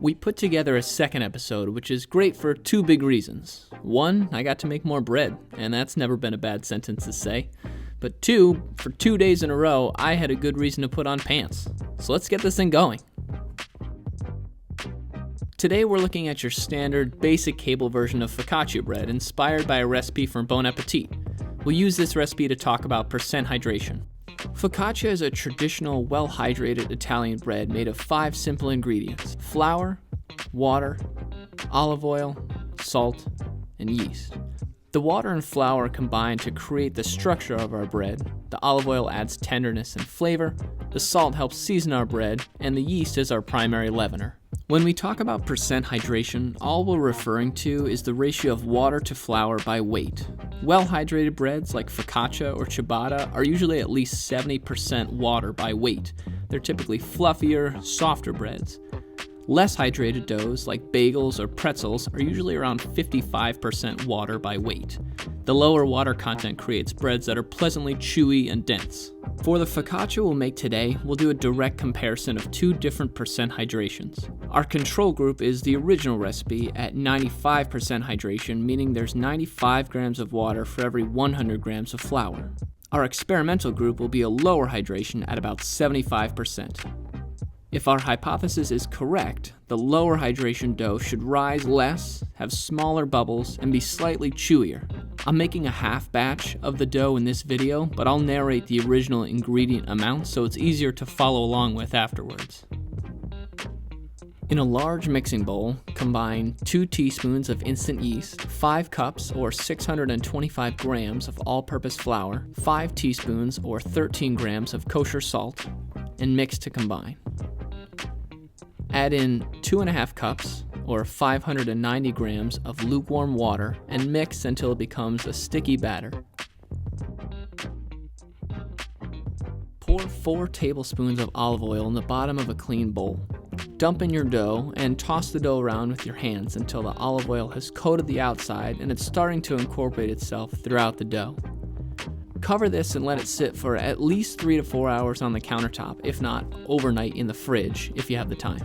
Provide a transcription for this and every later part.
We put together a second episode, which is great for two big reasons. One, I got to make more bread, and that's never been a bad sentence to say. But two, for 2 days in a row, I had a good reason to put on pants. So let's get this thing going. Today we're looking at your standard, basic cable version of focaccia bread, inspired by a recipe from Bon Appetit. We'll use this recipe to talk about percent hydration. Focaccia is a traditional, well-hydrated Italian bread made of 5 simple ingredients: flour, water, olive oil, salt, and yeast. The water and flour combine to create the structure of our bread. The olive oil adds tenderness and flavor, the salt helps season our bread, and the yeast is our primary leavener. When we talk about percent hydration, all we're referring to is the ratio of water to flour by weight. Well-hydrated breads like focaccia or ciabatta are usually at least 70% water by weight. They're typically fluffier, softer breads. Less hydrated doughs like bagels or pretzels are usually around 55% water by weight. The lower water content creates breads that are pleasantly chewy and dense. For the focaccia we'll make today, we'll do a direct comparison of 2 different percent hydrations. Our control group is the original recipe at 95% hydration, meaning there's 95 grams of water for every 100 grams of flour. Our experimental group will be a lower hydration at about 75%. If our hypothesis is correct, the lower hydration dough should rise less, have smaller bubbles, and be slightly chewier. I'm making a half batch of the dough in this video, but I'll narrate the original ingredient amounts so it's easier to follow along with afterwards. In a large mixing bowl, combine 2 teaspoons of instant yeast, 5 cups or 625 grams of all-purpose flour, 5 teaspoons or 13 grams of kosher salt, and mix to combine. Add in 2.5 cups or 590 grams of lukewarm water and mix until it becomes a sticky batter. Pour 4 tablespoons of olive oil in the bottom of a clean bowl. Dump in your dough and toss the dough around with your hands until the olive oil has coated the outside and it's starting to incorporate itself throughout the dough. Cover this and let it sit for at least 3 to 4 hours on the countertop, if not overnight in the fridge if you have the time.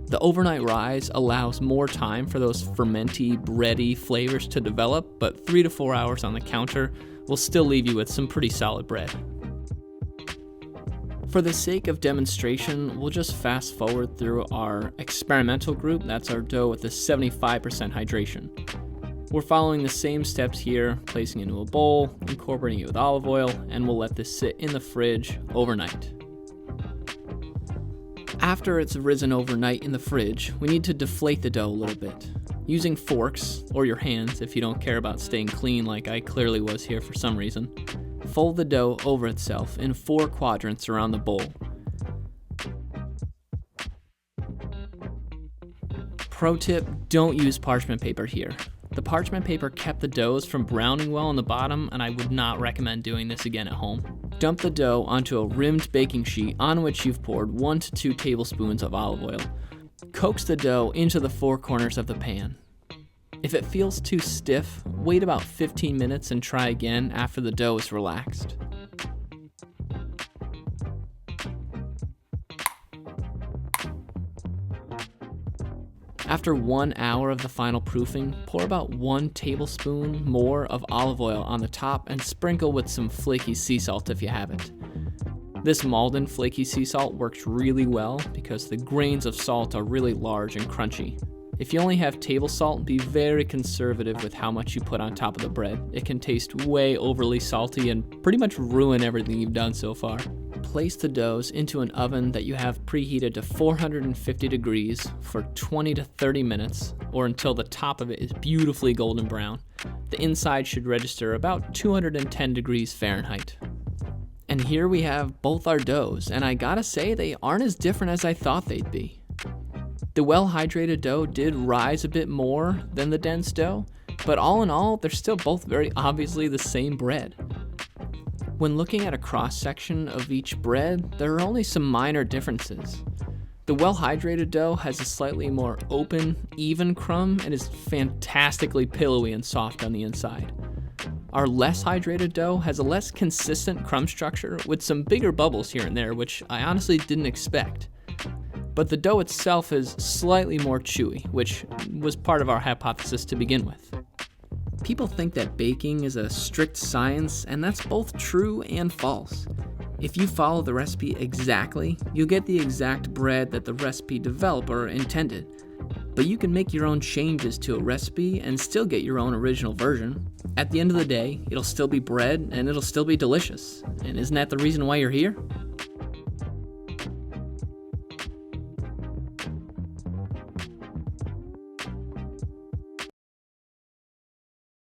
The overnight rise allows more time for those fermenty, bready flavors to develop, but 3 to 4 hours on the counter will still leave you with some pretty solid bread. For the sake of demonstration, we'll just fast forward through our experimental group. That's our dough with the 75% hydration. We're following the same steps here, placing it into a bowl, incorporating it with olive oil, and we'll let this sit in the fridge overnight. After it's risen overnight in the fridge, we need to deflate the dough a little bit. Using forks, or your hands if you don't care about staying clean like I clearly was here for some reason, fold the dough over itself in 4 quadrants around the bowl. Pro tip, don't use parchment paper here. The parchment paper kept the doughs from browning well on the bottom, and I would not recommend doing this again at home. Dump the dough onto a rimmed baking sheet on which you've poured 1 to 2 tablespoons of olive oil. Coax the dough into the 4 corners of the pan. If it feels too stiff, wait about 15 minutes and try again after the dough is relaxed. After 1 hour of the final proofing, pour about 1 tablespoon more of olive oil on the top and sprinkle with some flaky sea salt if you have it. This Malden flaky sea salt works really well because the grains of salt are really large and crunchy. If you only have table salt, be very conservative with how much you put on top of the bread. It can taste way overly salty and pretty much ruin everything you've done so far. Place the doughs into an oven that you have preheated to 450 degrees for 20 to 30 minutes, or until the top of it is beautifully golden brown. The inside should register about 210 degrees Fahrenheit. And here we have both our doughs, and I gotta say they aren't as different as I thought they'd be. The well-hydrated dough did rise a bit more than the dense dough, but all in all, they're still both very obviously the same bread. When looking at a cross-section of each bread, there are only some minor differences. The well-hydrated dough has a slightly more open, even crumb and is fantastically pillowy and soft on the inside. Our less hydrated dough has a less consistent crumb structure with some bigger bubbles here and there, which I honestly didn't expect. but the dough itself is slightly more chewy, which was part of our hypothesis to begin with. People think that baking is a strict science, and that's both true and false. If you follow the recipe exactly, you'll get the exact bread that the recipe developer intended. But you can make your own changes to a recipe and still get your own original version. At the end of the day, it'll still be bread and it'll still be delicious. And isn't that the reason why you're here?